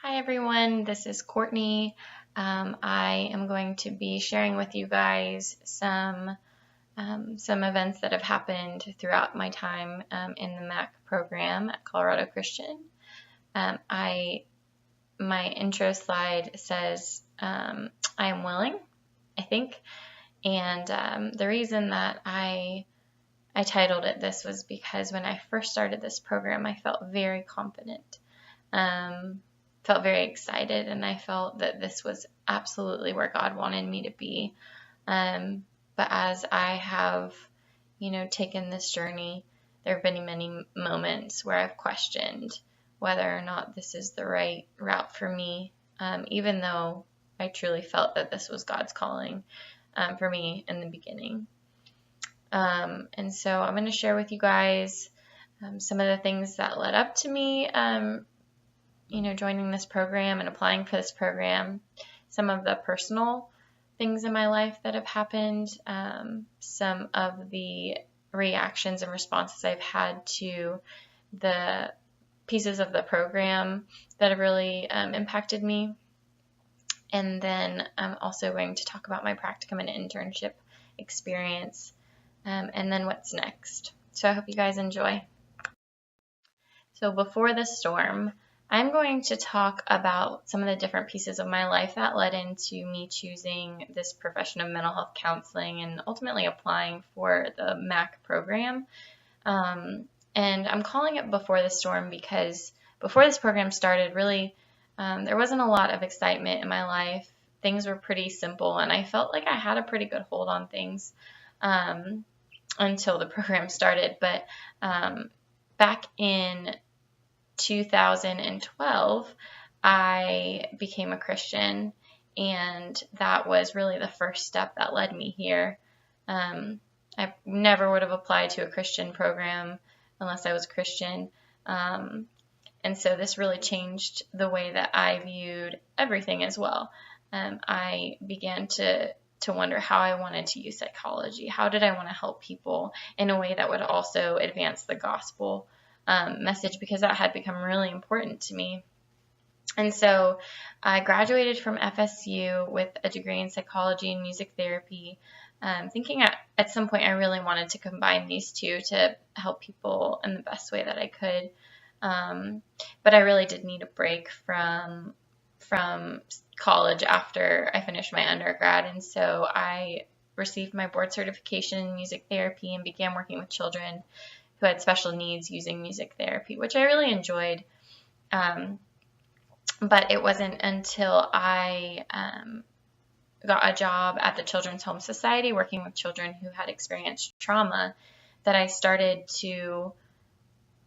Hi everyone, this is Courtney. I am going to be sharing with you guys some events that have happened throughout my time in the MAC program at Colorado Christian. My intro slide says I am willing, I think, and the reason that I titled it this was because when I first started this program, I felt very confident. Felt very excited, and I felt that this was absolutely where God wanted me to be. But as I have, taken this journey, there have been many moments where I've questioned whether or not this is the right route for me, even though I truly felt that this was God's calling for me in the beginning. And so I'm going to share with you guys some of the things that led up to me joining this program and applying for this program, some of the personal things in my life that have happened, some of the reactions and responses I've had to the pieces of the program that have really impacted me. And then I'm also going to talk about my practicum and internship experience, and then what's next. So I hope you guys enjoy. So before the storm, I'm going to talk about some of the different pieces of my life that led into me choosing this profession of mental health counseling and ultimately applying for the MAC program. And I'm calling it Before the Storm because before this program started, really, there wasn't a lot of excitement in my life. Things were pretty simple, and I felt like I had a pretty good hold on things until the program started. But back in 2012, I became a Christian, and that was really the first step that led me here. I never would have applied to a Christian program unless I was Christian, and so this really changed the way that I viewed everything as well. I began to wonder how I wanted to use psychology. How did I want to help people in a way that would also advance the gospel message, because that had become really important to me. And so I graduated from FSU with a degree in psychology and music therapy, thinking at some point I really wanted to combine these two to help people in the best way that I could. But I really did need a break from college after I finished my undergrad, and so I received my board certification in music therapy and began working with children who had special needs using music therapy, which I really enjoyed. But it wasn't until I got a job at the Children's Home Society working with children who had experienced trauma that I started to,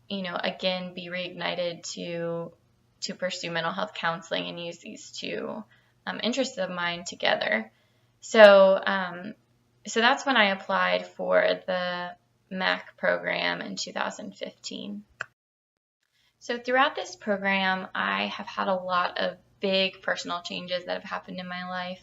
again, be reignited to pursue mental health counseling and use these two interests of mine together. So that's when I applied for the MAC program in 2015. So throughout this program, I have had a lot of big personal changes that have happened in my life.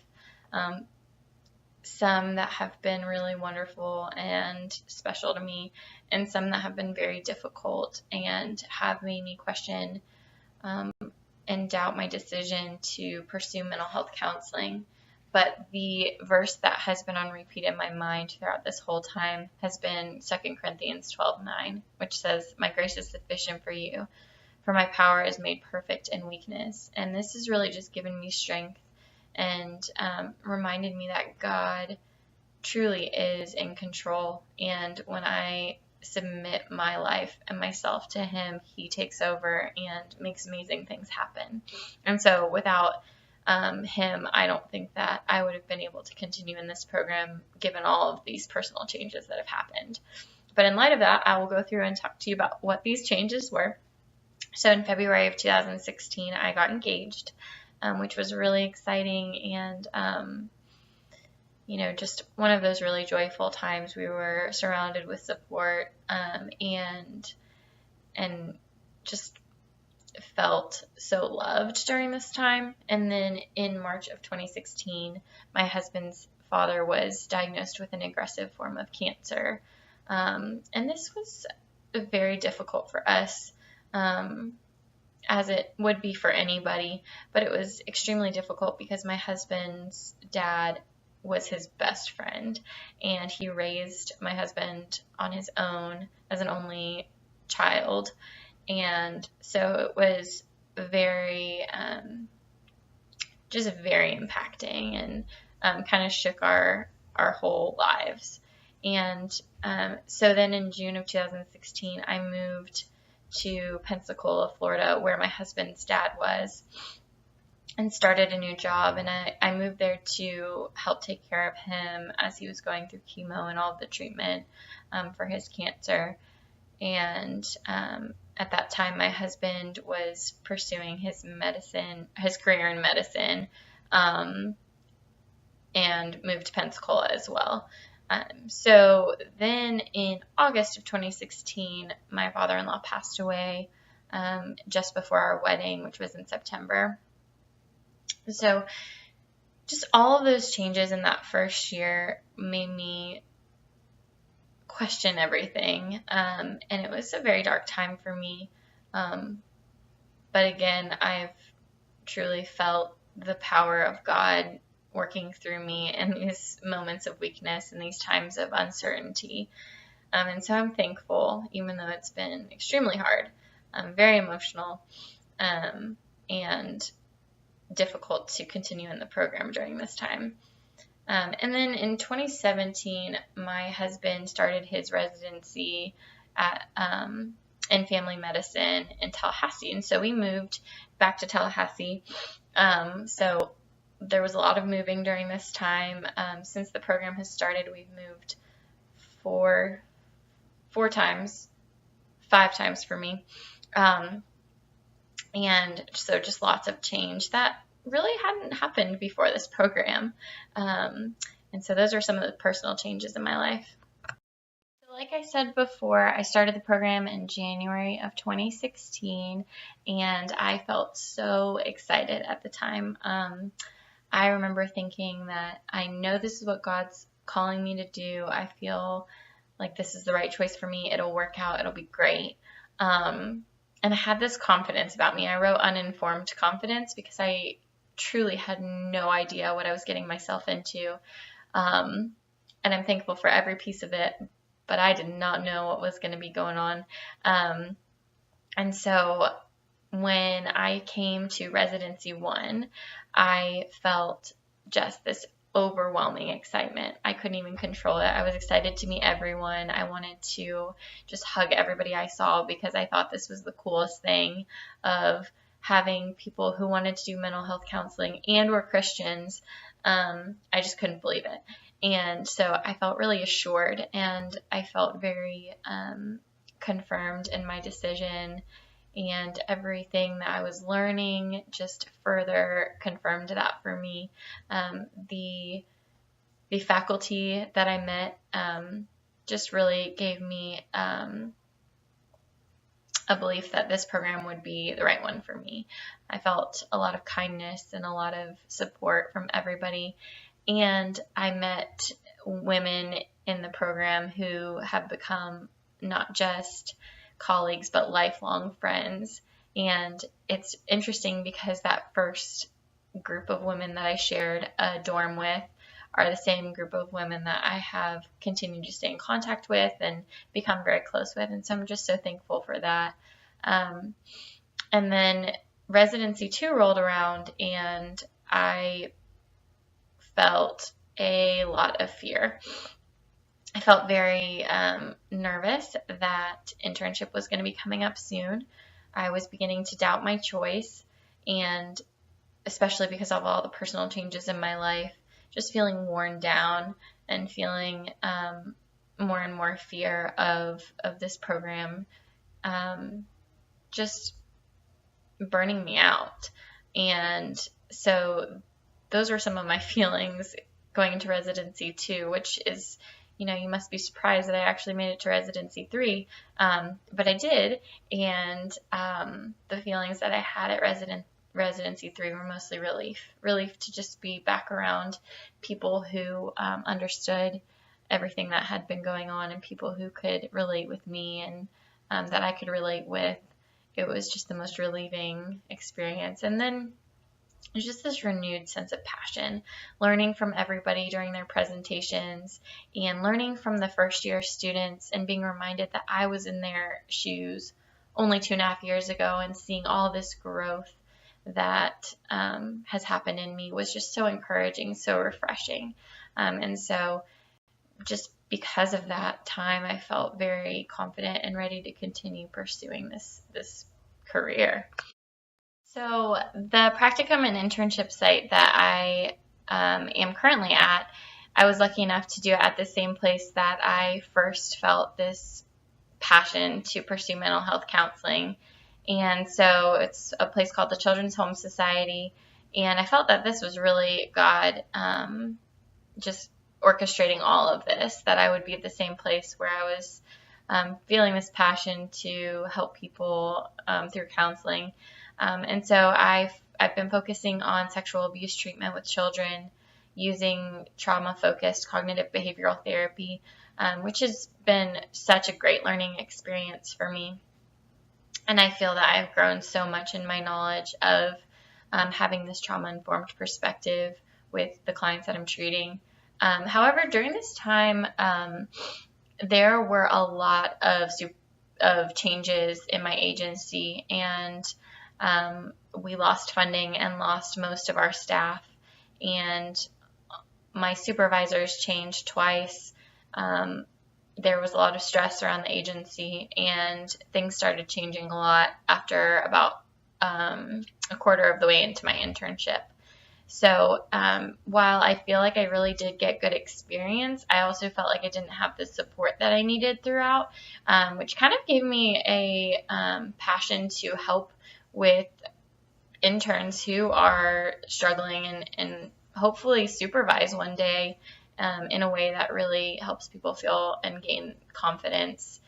Some that have been really wonderful and special to me, and some that have been very difficult and have made me question and doubt my decision to pursue mental health counseling. But the verse that has been on repeat in my mind throughout this whole time has been 2 Corinthians 12:9, which says, "My grace is sufficient for you, for my power is made perfect in weakness." And this has really just given me strength and reminded me that God truly is in control. And when I submit my life and myself to Him, He takes over and makes amazing things happen. And so without Him, I don't think that I would have been able to continue in this program given all of these personal changes that have happened. But in light of that, I will go through and talk to you about what these changes were. So in February of 2016, I got engaged, which was really exciting and just one of those really joyful times. We were surrounded with support and just felt so loved during this time. And then in March of 2016, my husband's father was diagnosed with an aggressive form of cancer. And this was very difficult for us. as it would be for anybody, but it was extremely difficult because my husband's dad was his best friend, and he raised my husband on his own as an only child. And so it was very, just very impacting, and kind of shook our whole lives. And so then in June of 2016, I moved to Pensacola, Florida, where my husband's dad was, and started a new job. And I moved there to help take care of him as he was going through chemo and all of the treatment for his cancer. And at that time, my husband was pursuing his career in medicine, and moved to Pensacola as well. So then in August of 2016, my father-in-law passed away just before our wedding, which was in September. So just all of those changes in that first year made me question everything, and it was a very dark time for me. But again, I've truly felt the power of God working through me in these moments of weakness and these times of uncertainty. And so I'm thankful, even though it's been extremely hard, very emotional, and difficult to continue in the program during this time. And then in 2017, my husband started his residency in family medicine in Tallahassee. And so we moved back to Tallahassee. So there was a lot of moving during this time. Since the program has started, we've moved five times for me. And so just lots of change that really hadn't happened before this program. And so those are some of the personal changes in my life. So like I said before, I started the program in January of 2016, and I felt so excited at the time. I remember thinking that I know this is what God's calling me to do. I feel like this is the right choice for me. It'll work out. It'll be great. And I had this confidence about me. I wrote uninformed confidence because I truly had no idea what I was getting myself into. And I'm thankful for every piece of it, but I did not know what was going to be going on. And so when I came to Residency 1, I felt just this overwhelming excitement. I couldn't even control it. I was excited to meet everyone. I wanted to just hug everybody I saw because I thought this was the coolest thing, of having people who wanted to do mental health counseling and were Christians. I just couldn't believe it. And so I felt really assured, and I felt very confirmed in my decision, and everything that I was learning just further confirmed that for me. The faculty that I met just really gave me a belief that this program would be the right one for me. I felt a lot of kindness and a lot of support from everybody, and I met women in the program who have become not just colleagues but lifelong friends. And it's interesting because that first group of women that I shared a dorm with are the same group of women that I have continued to stay in contact with and become very close with. And so I'm just so thankful for that. And then Residency 2 rolled around, and I felt a lot of fear. I felt very nervous that internship was going to be coming up soon. I was beginning to doubt my choice, and especially because of all the personal changes in my life, just feeling worn down and feeling more and more fear of this program just burning me out. And so those were some of my feelings going into Residency 2, which is, you must be surprised that I actually made it to Residency 3, but I did. And the feelings that I had at Residency 3 were mostly relief to just be back around people who understood everything that had been going on, and people who could relate with me, and that I could relate with, it was just the most relieving experience. And then there's just this renewed sense of passion, learning from everybody during their presentations and learning from the first year students and being reminded that I was in their shoes only 2.5 years ago, and seeing all this growth that has happened in me was just so encouraging, so refreshing. And so just because of that time, I felt very confident and ready to continue pursuing this career. So the practicum and internship site that I am currently at, I was lucky enough to do it at the same place that I first felt this passion to pursue mental health counseling. And so it's a place called the Children's Home Society. And I felt that this was really God just orchestrating all of this, that I would be at the same place where I was feeling this passion to help people through counseling. And so I've been focusing on sexual abuse treatment with children using trauma-focused cognitive behavioral therapy, which has been such a great learning experience for me. And I feel that I've grown so much in my knowledge of having this trauma-informed perspective with the clients that I'm treating. However, during this time, there were a lot of changes in my agency, and we lost funding and lost most of our staff, and my supervisors changed twice. There was a lot of stress around the agency, and things started changing a lot after about a quarter of the way into my internship. So while I feel like I really did get good experience, I also felt like I didn't have the support that I needed throughout, which kind of gave me a passion to help with interns who are struggling and hopefully supervise one day in a way that really helps people feel and gain confidence.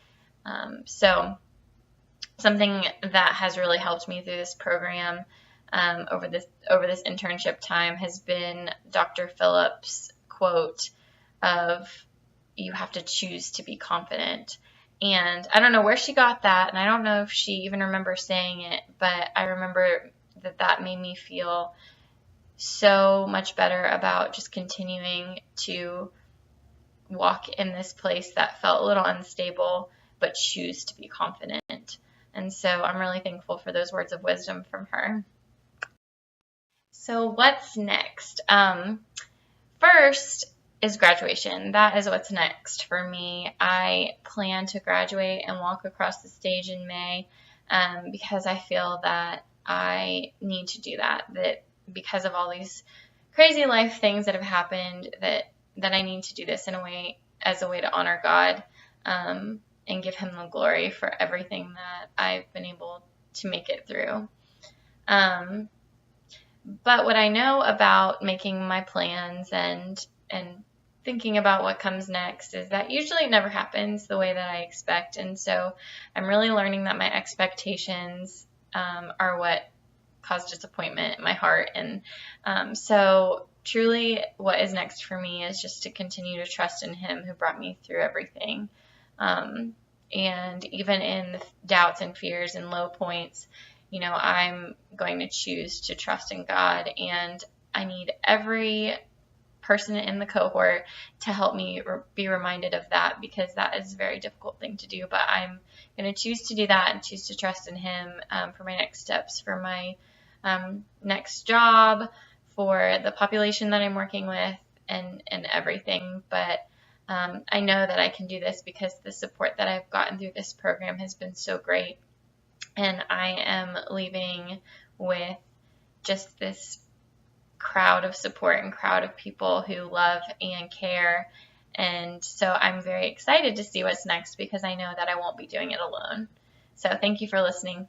So something that has really helped me through this program over this internship time has been Dr. Phillips' quote of, "You have to choose to be confident." And I don't know where she got that, and I don't know if she even remembers saying it, but I remember that made me feel so much better about just continuing to walk in this place that felt a little unstable, but choose to be confident. And so I'm really thankful for those words of wisdom from her. So what's next? First is graduation. That is what's next for me. I plan to graduate and walk across the stage in May because I feel that I need to do that because of all these crazy life things that have happened, that I need to do this as a way to honor God and give Him the glory for everything that I've been able to make it through. But what I know about making my plans and thinking about what comes next is that usually it never happens the way that I expect. And so I'm really learning that my expectations are what cause disappointment in my heart. And so truly what is next for me is just to continue to trust in Him who brought me through everything. And even in the doubts and fears and low points, I'm going to choose to trust in God, and I need every person in the cohort to help me be reminded of that, because that is a very difficult thing to do. But I'm going to choose to do that and choose to trust in Him for my next steps, for my next job, for the population that I'm working with, and everything. But I know that I can do this because the support that I've gotten through this program has been so great. And I am leaving with just this crowd of support and crowd of people who love and care. And so I'm very excited to see what's next, because I know that I won't be doing it alone. So thank you for listening.